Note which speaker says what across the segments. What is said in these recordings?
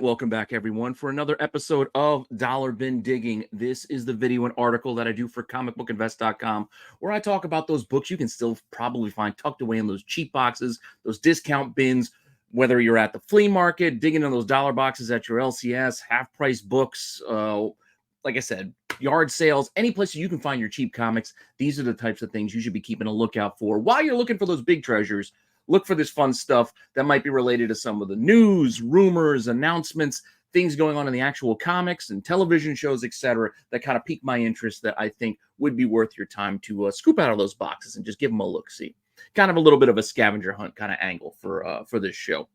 Speaker 1: welcome back, everyone, for another episode of Dollar Bin Digging. This is the video and article that I do for comicbookinvest.com, where I talk about those books you can still probably find tucked away in those cheap boxes, those discount bins, whether you're at the flea market, digging in those dollar boxes at your LCS, half-price books, like I said, yard sales, any place you can find your cheap comics. These are the types of things you should be keeping a lookout for while you're looking for those big treasures. Look for this fun stuff that might be related to some of the news, rumors, announcements, things going on in the actual comics and television shows, etc., that kind of pique my interest that I think would be worth your time to scoop out of those boxes and just give them a look-see. Kind of a little bit of a scavenger hunt kind of angle for this show.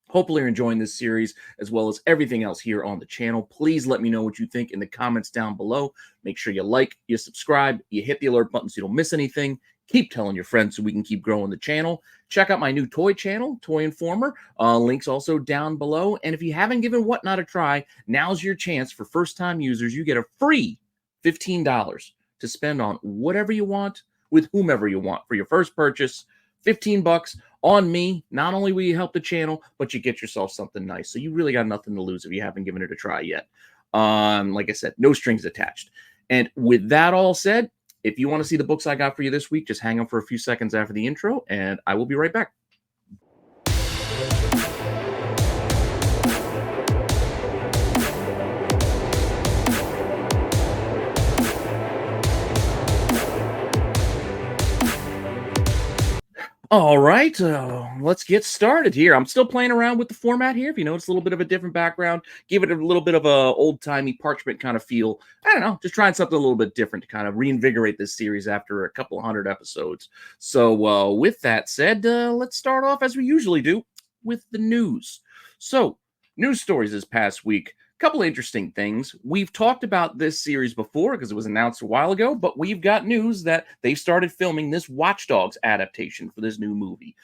Speaker 1: Hopefully you're enjoying this series as well as everything else here on the channel. Please let me know what you think in the comments down below. Make sure you like, you subscribe, you hit the alert button so you don't miss anything. Keep telling your friends so we can keep growing the channel. Check out my new toy channel, Toy Informer. Links also down below. And if you haven't given Whatnot a try, now's your chance for first-time users. You get a free $15 to spend on whatever you want with whomever you want for your first purchase. 15 bucks on me. Not only will you help the channel, but you get yourself something nice. So you really got nothing to lose if you haven't given it a try yet. Like I said, no strings attached. And with that all said, if you want to see the books I got for you this week, just hang on for a few seconds after the intro, and I will be right back. All right, let's get started here. I'm still playing around with the format here. If you notice a little bit of a different background, give it a little bit of a old-timey parchment kind of feel. I don't know, just trying something a little bit different to kind of reinvigorate this series after a couple of hundred episodes. So with that said, let's start off as we usually do with the news. So, news stories this past week. Couple of interesting things. We've talked about this series before because it was announced a while ago, but we've got news that they started filming this Watch Dogs adaptation for this new movie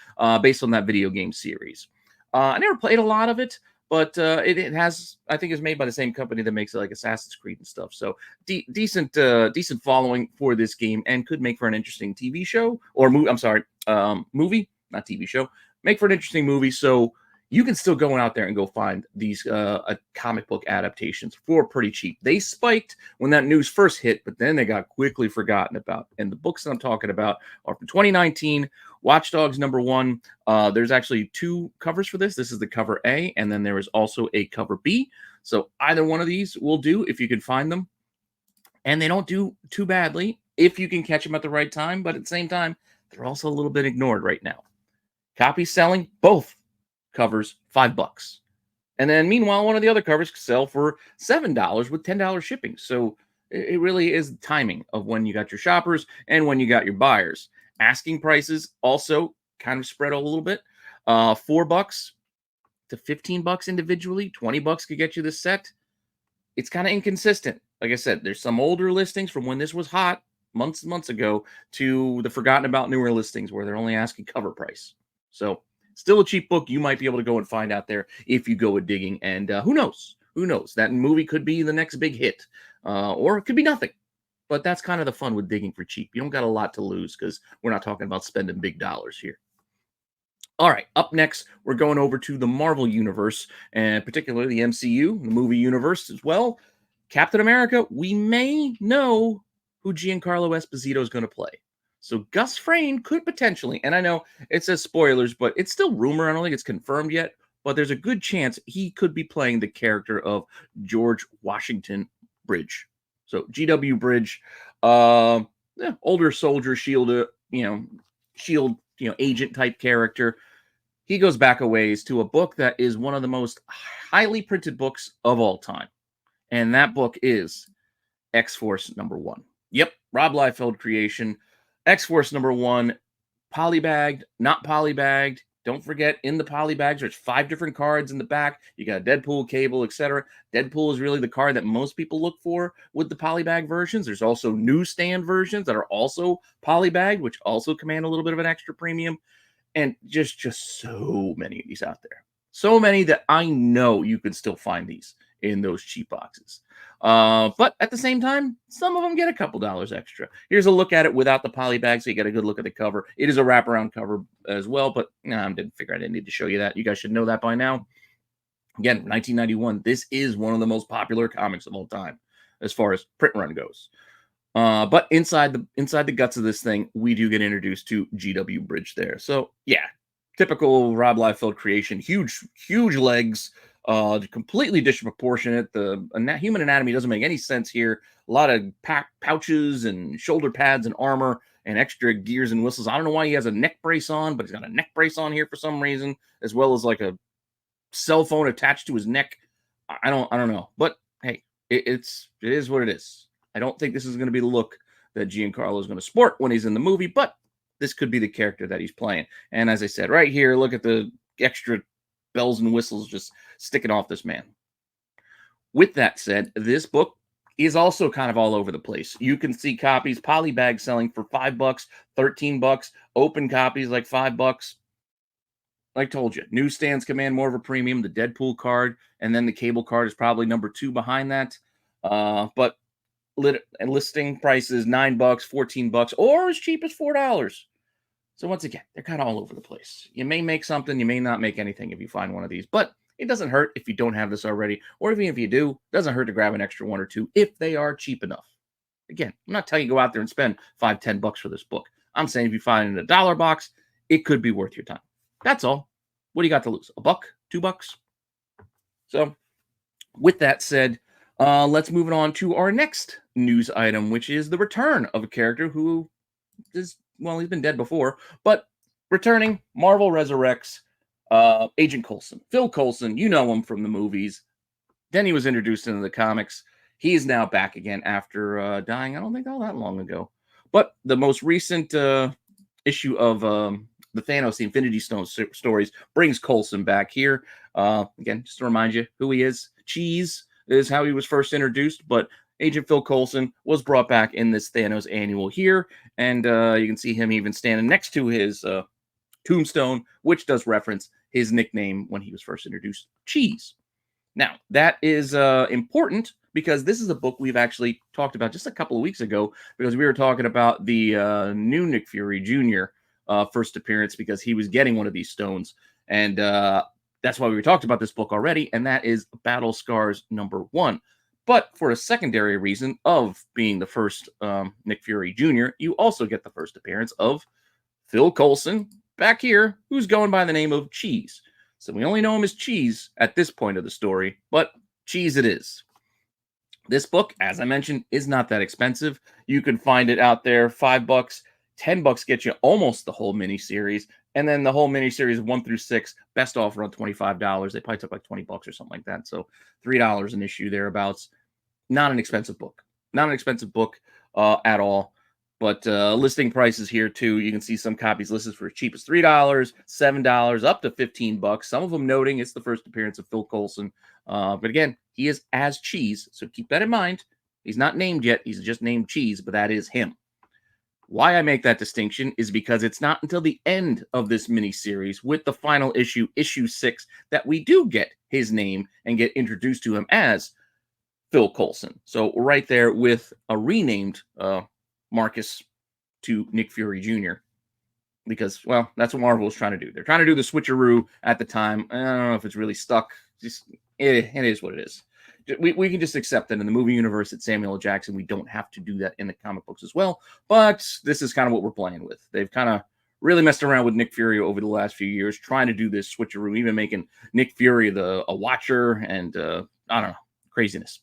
Speaker 1: based on that video game series. I never played a lot of it, but it has, I think, is made by the same company that makes like Assassin's Creed and stuff. So decent following for this game and could make for an interesting TV show or movie. I'm sorry, movie, not TV show. Make for an interesting movie. So you can still go out there and go find these comic book adaptations for pretty cheap. They spiked when that news first hit, but then they got quickly forgotten about. And the books that I'm talking about are from 2019, Watch Dogs #1. There's actually two covers for this. This is the cover A, and then there is also a cover B. So either one of these will do if you can find them. And they don't do too badly if you can catch them at the right time, but at the same time, they're also a little bit ignored right now. Copies selling, both covers $5, and then meanwhile one of the other covers sell for $7 with $10 shipping. So it really is timing of when you got your shoppers and when you got your buyers. Asking prices also kind of spread a little bit. $4 to $15 individually. $20 could get you this set. It's kind of inconsistent. Like I said, there's some older listings from when this was hot months and months ago to the forgotten about newer listings where they're only asking cover price. So still a cheap book you might be able to go and find out there if you go with digging. And who knows? Who knows? That movie could be the next big hit. Or it could be nothing. But that's kind of the fun with digging for cheap. You don't got a lot to lose because we're not talking about spending big dollars here. All right, up next, we're going over to the Marvel Universe, and particularly the MCU, the movie universe as well. Captain America, we may know who Giancarlo Esposito is going to play. So Gus Fring could potentially, and I know it says spoilers, but it's still rumor. I don't think it's confirmed yet, but there's a good chance he could be playing the character of George Washington Bridge. So GW Bridge, older soldier, shield agent type character. He goes back a ways to a book that is one of the most highly printed books of all time, and that book is X-Force #1. Yep, Rob Liefeld creation. X-Force #1, polybagged, not polybagged. Don't forget, in the polybags, there's 5 different cards in the back. You got Deadpool, Cable, etc. Deadpool is really the card that most people look for with the polybag versions. There's also newsstand versions that are also polybagged, which also command a little bit of an extra premium. And just so many of these out there. So many that I know you can still find these in those cheap boxes. But at the same time, some of them get a couple dollars extra. Here's a look at it without the poly bag, so you get a good look at the cover. It is a wraparound cover as well, but I didn't figure I didn't need to show you that. You guys should know that by now. Again, 1991. This is one of the most popular comics of all time as far as print run goes. But inside the guts of this thing, we do get introduced to GW Bridge there. So yeah, typical Rob Liefeld creation. Huge legs, completely disproportionate. The human anatomy doesn't make any sense here. A lot of pouches and shoulder pads and armor and extra gears and whistles. I don't know why he has a neck brace on, but he's got a neck brace on here for some reason, as well as like a cell phone attached to his neck. I don't know, but hey, it is what it is. I don't think this is going to be the look that Giancarlo is going to sport when he's in the movie, but this could be the character that he's playing. And as I said, right here, look at the extra bells and whistles just sticking off this man. With that said, this book is also kind of all over the place. You can see copies, polybag selling for $5, $13, open copies like $5. Like I told you, newsstands command more of a premium. The Deadpool card and then the Cable card is probably number 2 behind that. But listing prices $9, $14, or as cheap as $4. So once again, they're kind of all over the place. You may make something, you may not make anything if you find one of these, but it doesn't hurt if you don't have this already, or even if you do, it doesn't hurt to grab an extra 1 or 2 if they are cheap enough. Again, I'm not telling you to go out there and spend $5, $10 for this book. I'm saying if you find it in a $1 box, it could be worth your time. That's all. What do you got to lose? $1, $2? So with that said, let's move it on to our next news item, which is the return of a character who is, well, he's been dead before, but returning. Marvel resurrects Agent Coulson. Phil Coulson, you know him from the movies. Then he was introduced into the comics. He is now back again after dying, I don't think all that long ago. But the most recent issue of the Thanos, the Infinity Stone stories, brings Coulson back here. Again, just to remind you who he is. Cheese is how he was first introduced, but Agent Phil Coulson was brought back in this Thanos annual here, and you can see him even standing next to his tombstone, which does reference his nickname when he was first introduced, Cheese. Now, that is important because this is a book we've actually talked about just a couple of weeks ago, because we were talking about the new Nick Fury Jr. First appearance, because he was getting one of these stones, and that's why we talked about this book already, and that is Battle Scars #1. But for a secondary reason of being the first Nick Fury Jr., you also get the first appearance of Phil Coulson back here, who's going by the name of Cheese. So we only know him as Cheese at this point of the story, but Cheese it is. This book, as I mentioned, is not that expensive. You can find it out there, $5, $10 gets you almost the whole miniseries, and then the whole miniseries 1 through 6, best offer on $25. They probably took like $20 or something like that, so $3 an issue thereabouts. Not an expensive book. Not an expensive book at all. But listing prices here too. You can see some copies listed for as cheap as $3, $7, up to $15. Some of them noting it's the first appearance of Phil Coulson. But again, he is as Cheese, so keep that in mind. He's not named yet. He's just named Cheese, but that is him. Why I make that distinction is because it's not until the end of this miniseries, with the final issue, issue 6, that we do get his name and get introduced to him as Phil Coulson. So right there with a renamed Marcus to Nick Fury Jr. Because, well, that's what Marvel was trying to do. They're trying to do the switcheroo at the time. I don't know if it's really stuck. Just it is what it is. We can just accept that in the movie universe it's Samuel L. Jackson. We don't have to do that in the comic books as well. But this is kind of what we're playing with. They've kind of really messed around with Nick Fury over the last few years, trying to do this switcheroo, even making Nick Fury a Watcher, and I don't know, craziness.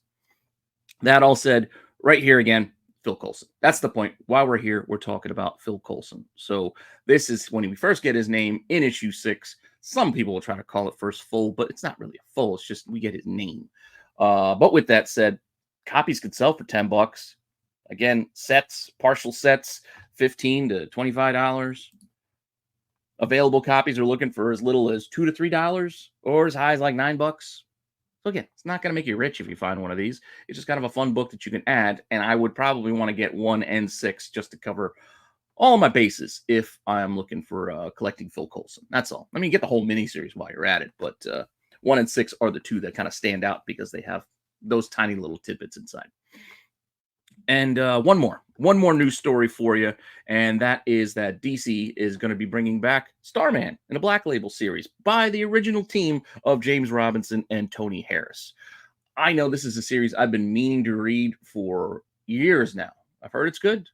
Speaker 1: That all said, right here again, Phil Coulson. That's the point. While we're here, we're talking about Phil Coulson. So this is when we first get his name in issue 6. Some people will try to call it first full, but it's not really a full. It's just we get his name. But with that said, copies could sell for $10. Again, sets, partial sets, $15 to $25. Available copies are looking for as little as $2 to $3, or as high as like $9. So again, it's not going to make you rich if you find one of these. It's just kind of a fun book that you can add, and I would probably want to get 1 and 6 just to cover all my bases if I'm looking for collecting Phil Coulson. That's all. I mean, get the whole miniseries while you're at it, but 1 and 6 are the two that kind of stand out because they have those tiny little tidbits inside. And one more. one more news story for you, and that is that DC is going to be bringing back Starman in a Black Label series by the original team of James Robinson and Tony Harris. I know this is a series I've been meaning to read for years now. I've heard it's good.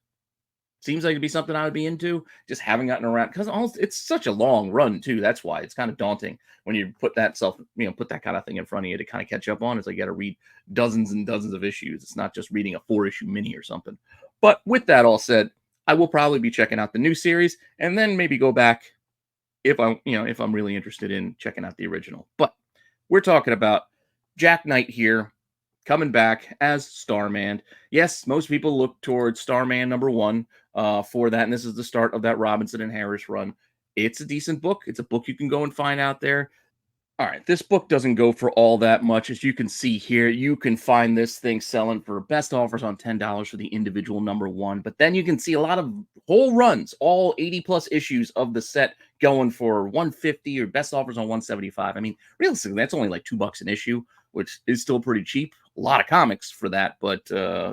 Speaker 1: Seems like it'd be something I would be into. Just haven't gotten around because it's such a long run too. That's why it's kind of daunting when you put that kind of thing in front of you to kind of catch up on. It's like you got to read dozens and dozens of issues. It's not just reading a 4-issue mini or something. But with that all said, I will probably be checking out the new series and then maybe go back if I'm really interested in checking out the original. But we're talking about Jack Knight here, coming back as Starman. Yes, most people look towards Starman #1 for that, and this is the start of that Robinson and Harris run. It's a decent book. It's a book you can go and find out there. All right, this book doesn't go for all that much. As you can see here, you can find this thing selling for best offers on $10 for the individual #1. But then you can see a lot of whole runs, all 80+ issues of the set going for $150 or best offers on $175. I mean, realistically, that's only like $2 an issue, which is still pretty cheap. A lot of comics for that, but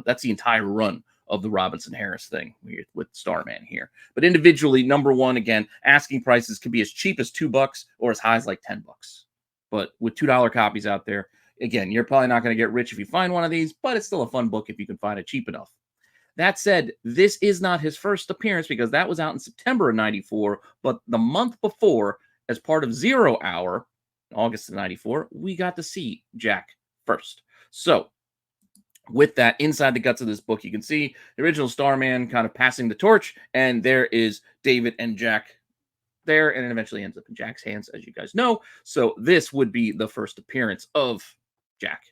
Speaker 1: that's the entire run of the Robinson Harris thing with Starman here. But individually, #1, again, asking prices can be as cheap as $2 or as high as like $10. But with $2 copies out there, again, you're probably not going to get rich if you find one of these, but it's still a fun book if you can find it cheap enough. That said, this is not his first appearance because that was out in September of '94, but the month before, as part of 0 Hour, August of '94, we got to see Jack first. So, with that, inside the guts of this book, you can see the original Starman kind of passing the torch, and there is David and Jack there, and it eventually ends up in Jack's hands, as you guys know. So this would be the first appearance of Jack.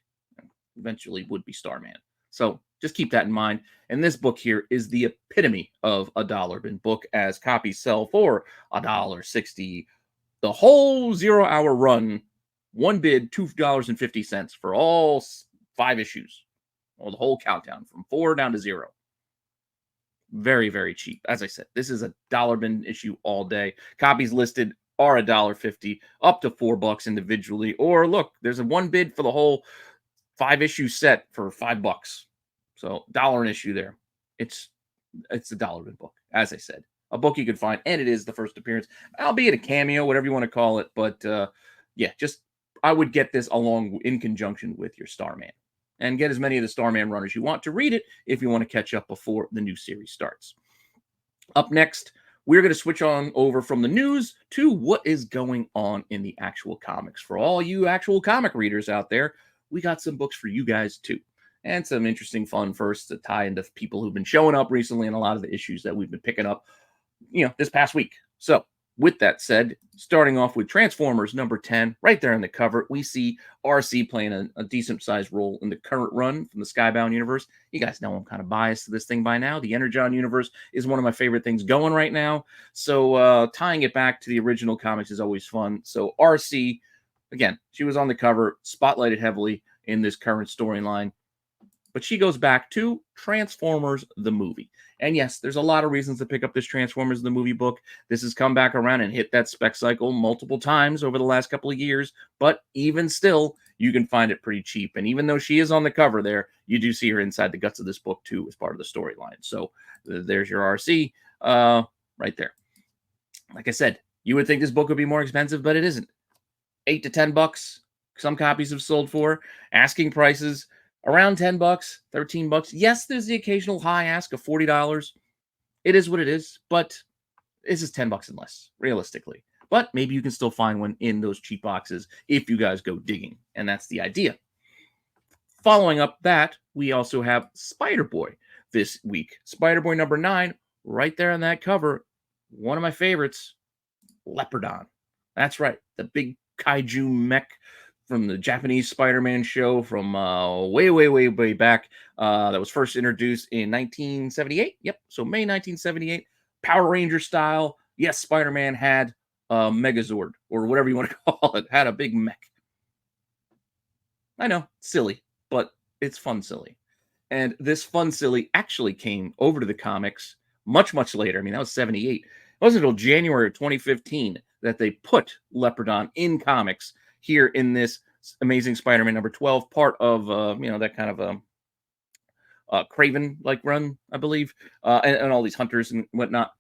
Speaker 1: Eventually would be Starman. So just keep that in mind. And this book here is the epitome of a dollar bin book, as copies sell for $1.60. The whole 0 Hour run, one bid, $2.50 for all 5 issues. Well, the whole countdown from 4 down to 0. Very, very cheap. As I said, this is a dollar bin issue all day. Copies listed are $1.50, up to $4 individually. Or look, there's a one bid for the whole 5-issue set for $5. So $1 an issue there. It's a dollar bin book, as I said. A book you can find, and it is the first appearance, albeit a cameo, whatever you want to call it. But yeah, just I would get this along in conjunction with your Starman. And get as many of the Starman runners you want to read it if you want to catch up before the new series starts. Up next, we're going to switch on over from the news to what is going on in the actual comics. For all you actual comic readers out there, we got some books for you guys too. And some interesting fun first to tie into people who've been showing up recently in a lot of the issues that we've been picking up, this past week. So with that said, starting off with Transformers #10, right there on the cover, we see RC playing a decent-sized role in the current run from the Skybound universe. You guys know I'm kind of biased to this thing by now. The Energon universe is one of my favorite things going right now. So tying it back to the original comics is always fun. So RC, again, she was on the cover, spotlighted heavily in this current storyline. But she goes back to Transformers the movie. And yes, there's a lot of reasons to pick up this Transformers the movie book. This has come back around and hit that spec cycle multiple times over the last couple of years. But even still, you can find it pretty cheap. And even though she is on the cover there, you do see her inside the guts of this book too as part of the storyline. So there's your RC right there. Like I said, you would think this book would be more expensive, but it isn't. $8 to $10. Some copies have sold for. Asking prices around $10, $13. Yes, there's the occasional high ask of $40. It is what it is, but this is $10 and less, realistically. But maybe you can still find one in those cheap boxes if you guys go digging, and that's the idea. Following up that, we also have Spider-Boy this week. Spider-Boy #9, right there on that cover. One of my favorites, Leopardon. That's right, the big kaiju mech from the Japanese Spider-Man show from way back. That was first introduced in 1978. Yep, so May 1978. Power Ranger style. Yes, Spider-Man had a Megazord, or whatever you want to call it. Had a big mech. I know, silly, but it's fun silly. And this fun silly actually came over to the comics much later. I mean, that was 78. It wasn't until January of 2015 that they put Leopardon in comics here in this Amazing Spider-Man #12, part of that kind of Craven like run, I believe, and all these hunters and whatnot.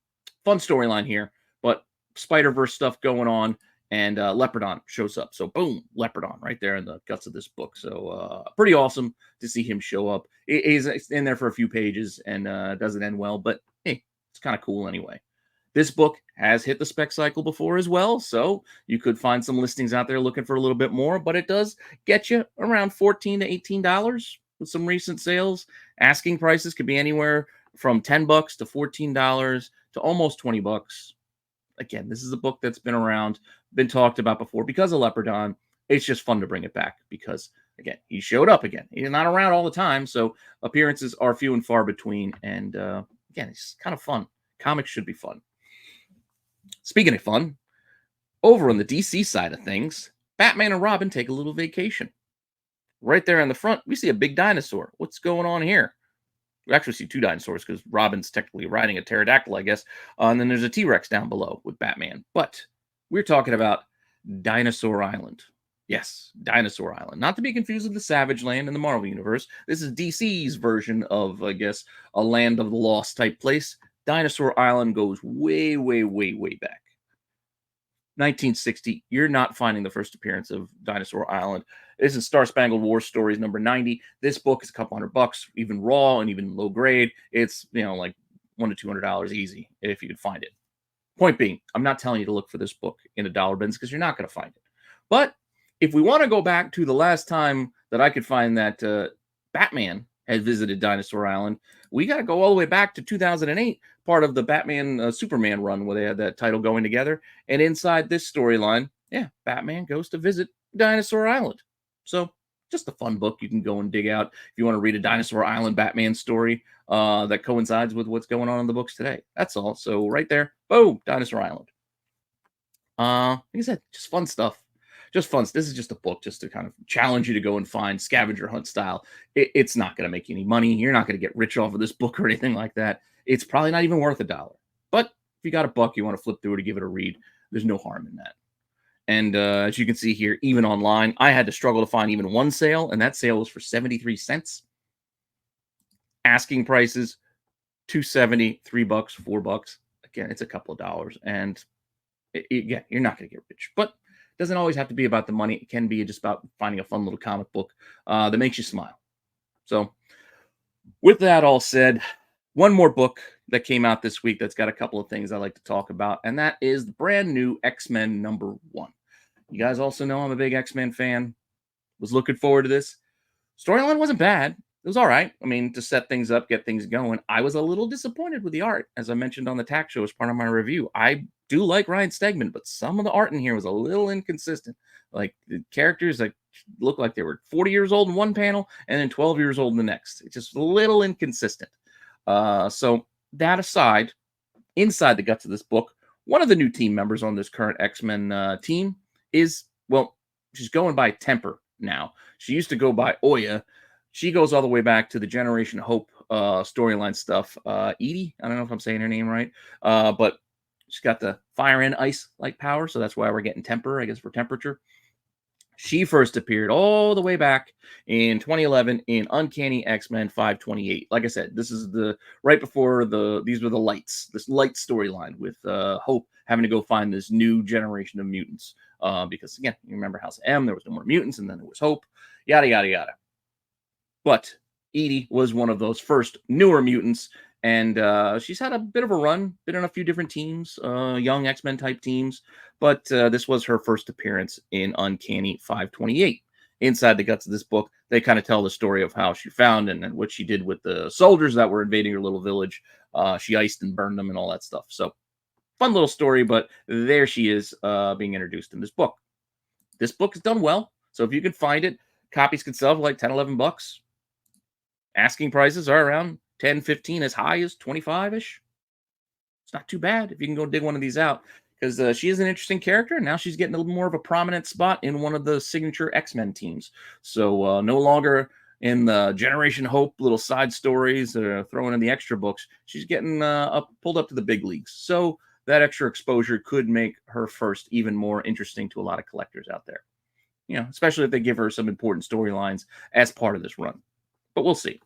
Speaker 1: Fun storyline here, but Spider-Verse stuff going on, and Leopardon shows up. So boom, Leopardon right there in the guts of this book. So pretty awesome to see him show up. He's in there for a few pages and doesn't end well, but hey, it's kind of cool anyway. This book has hit the spec cycle before as well, so you could find some listings out there looking for a little bit more, but it does get you around $14 to $18 with some recent sales. Asking prices could be anywhere from $10 to $14 to almost $20. Again, this is a book that's been around, been talked about before because of Leopardon. It's just fun to bring it back because, again, he showed up again. He's not around all the time, so appearances are few and far between, and again, it's kind of fun. Comics should be fun. Speaking of fun, over on the DC side of things, Batman and Robin take a little vacation. Right there in the front, we see a big dinosaur. What's going on here? We actually see two dinosaurs because Robin's technically riding a pterodactyl, I guess. And then there's a T-Rex down below with Batman. But we're talking about Dinosaur Island. Yes, Dinosaur Island. Not to be confused with the Savage Land in the Marvel Universe. This is DC's version of, I guess, a Land of the Lost type place. Dinosaur Island goes way, way, way, way back. 1960, you're not finding the first appearance of Dinosaur Island. This is Star Spangled War Stories number 90. This book is a couple $100, even raw and even low grade. It's, like $100 to $200 easy if you could find it. Point being, I'm not telling you to look for this book in a dollar bins because you're not going to find it. But if we want to go back to the last time that I could find that Batman had visited Dinosaur Island, we got to go all the way back to 2008, part of the Batman Superman run where they had that title going together. And inside this storyline, Batman goes to visit Dinosaur Island. So just a fun book you can go and dig out if you want to read a Dinosaur Island Batman story that coincides with what's going on in the books today. That's all. So right there, boom, Dinosaur Island. Like I said, just fun stuff. Just fun. This is just a book just to kind of challenge you to go and find scavenger hunt style. It's not going to make you any money. You're not going to get rich off of this book or anything like that. It's probably not even worth $1. But if you got a buck, you want to flip through it to give it a read, there's no harm in that. And as you can see here, even online, I had to struggle to find even one sale, and that sale was for 73 cents. Asking prices, $2.70, $3, $4. Again, it's a couple of dollars, and you're not going to get rich. But it doesn't always have to be about the money. It can be just about finding a fun little comic book that makes you smile. So with that all said, one more book that came out this week that's got a couple of things I like to talk about, and that is the brand new X-Men #1. You guys also know I'm a big X-Men fan. Was looking forward to this. Storyline wasn't bad. It was all right. I mean, to set things up, get things going. I was a little disappointed with the art, as I mentioned on the TAC show as part of my review. I do like Ryan Stegman, but some of the art in here was a little inconsistent. Like, the characters looked like they were 40 years old in one panel and then 12 years old in the next. It's just a little inconsistent. So that aside, inside the guts of this book, one of the new team members on this current X-Men team is, well, she's going by Temper now. She used to go by Oya. She goes all the way back to the Generation Hope storyline stuff. Edie, I don't know if I'm saying her name right, but she's got the fire and ice-like power, so that's why we're getting Temper, I guess, for temperature. She first appeared all the way back in 2011 in Uncanny X-Men 528. Like I said, this is right before these were the lights, this light storyline with Hope having to go find this new generation of mutants. Because again, you remember House M, there was no more mutants, and then there was Hope, yada, yada, yada. But Edie was one of those first newer mutants, and she's had a bit of a run, been on a few different teams, young X-Men type teams, but this was her first appearance in Uncanny 528. Inside the guts of this book, they kind of tell the story of how she found and what she did with the soldiers that were invading her little village. She iced and burned them and all that stuff. So, fun little story, but there she is being introduced in this book. This book is done well, so if you can find it, copies can sell for like $10, $11. Asking prices are around 10, 15, as high as 25-ish. It's not too bad if you can go dig one of these out, because she is an interesting character, and now she's getting a little more of a prominent spot in one of the signature X-Men teams. So no longer in the Generation Hope little side stories throwing in the extra books. She's getting pulled up to the big leagues. So that extra exposure could make her first even more interesting to a lot of collectors out there. Especially if they give her some important storylines as part of this run. But we'll see.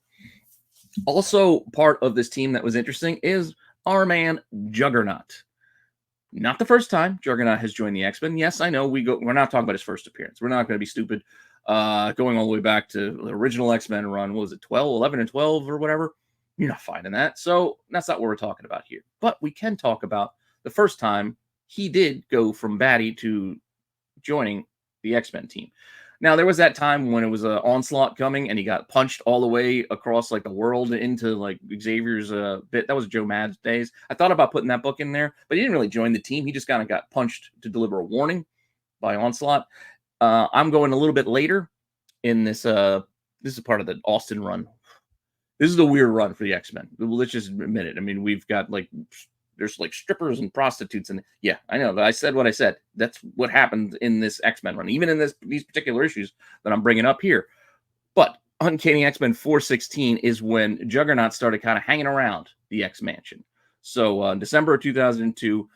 Speaker 1: Also, part of this team that was interesting is our man Juggernaut. Not the first time Juggernaut has joined the X-Men. Yes, I know we're not talking about his first appearance. We're not going to be stupid. Going all the way back to the original X-Men run, what was it 12, 11 and 12 or whatever? You're not finding that. So that's not what we're talking about here. But we can talk about the first time he did go from baddie to joining the X-Men team. Now, there was that time when it was an onslaught coming and he got punched all the way across like the world into like Xavier's bit. That was Joe Mad's days. I thought about putting that book in there, but he didn't really join the team. He just kind of got punched to deliver a warning by Onslaught. I'm going a little bit later in this. This is part of the Austin run. This is a weird run for the X-Men. Let's just admit it. I mean, we've got like there's like strippers and prostitutes, and yeah, I know that I said what I said. That's what happened in this X-Men run, even in these particular issues that I'm bringing up here. But Uncanny X-Men 416 is when Juggernaut started kind of hanging around the X-Mansion. So December of 2002,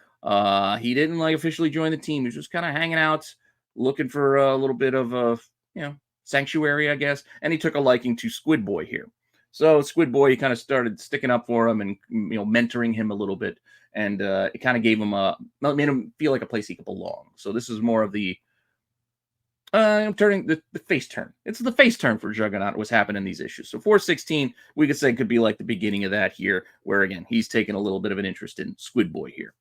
Speaker 1: he didn't like officially join the team. He was just kind of hanging out, looking for a little bit of a sanctuary, I guess. And he took a liking to Squid Boy here. So Squid Boy, he kind of started sticking up for him and mentoring him a little bit, and it kind of gave him made him feel like a place he could belong. So this is more of the I'm turning the face turn. It's the face turn for Juggernaut was happening in these issues. So 416, we could say could be like the beginning of that here, where again he's taking a little bit of an interest in Squid Boy here.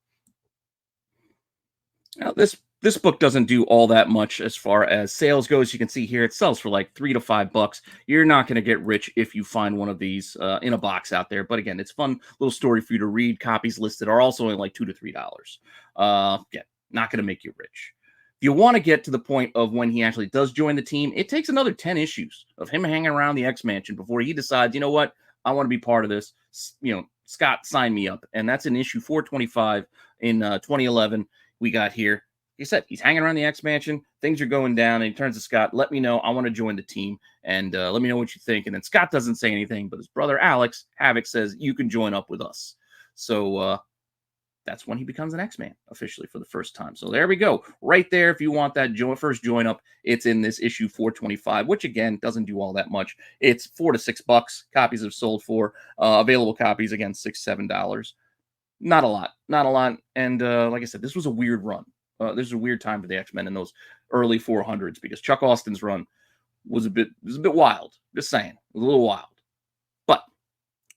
Speaker 1: Now this book doesn't do all that much as far as sales goes. You can see here it sells for like $3 to $5. You're not going to get rich if you find one of these in a box out there. But again, it's fun little story for you to read. Copies listed are also only like $2 to $3. Yeah, not going to make you rich. If you want to get to the point of when he actually does join the team, it takes another 10 issues of him hanging around the X-Mansion before he decides, you know what, I want to be part of this. Scott, sign me up. And that's in issue 425 in 2011. We got here. He said he's hanging around the X-Mansion. Things are going down. And he turns to Scott, let me know. I want to join the team. And let me know what you think. And then Scott doesn't say anything, but his brother Alex, Havoc, says, you can join up with us. So that's when he becomes an X-Man officially for the first time. So there we go. Right there, if you want that first join up, it's in this issue 425, which again doesn't do all that much. It's $4 to $6. Copies have sold for. Available copies, again, $6, $7. Not a lot. And like I said, this was a weird run. This is a weird time for the X-Men in those early 400s because Chuck Austin's run was a bit wild. Just saying, it was a little wild. But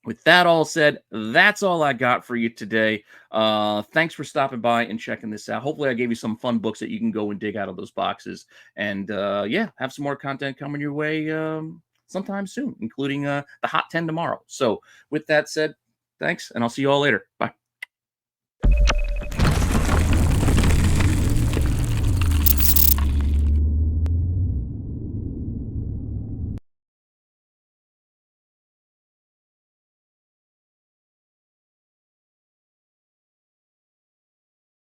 Speaker 1: with that all said, that's all I got for you today. Thanks for stopping by and checking this out. Hopefully I gave you some fun books that you can go and dig out of those boxes. And have some more content coming your way sometime soon, including the Hot 10 tomorrow. So with that said, thanks, and I'll see you all later. Bye.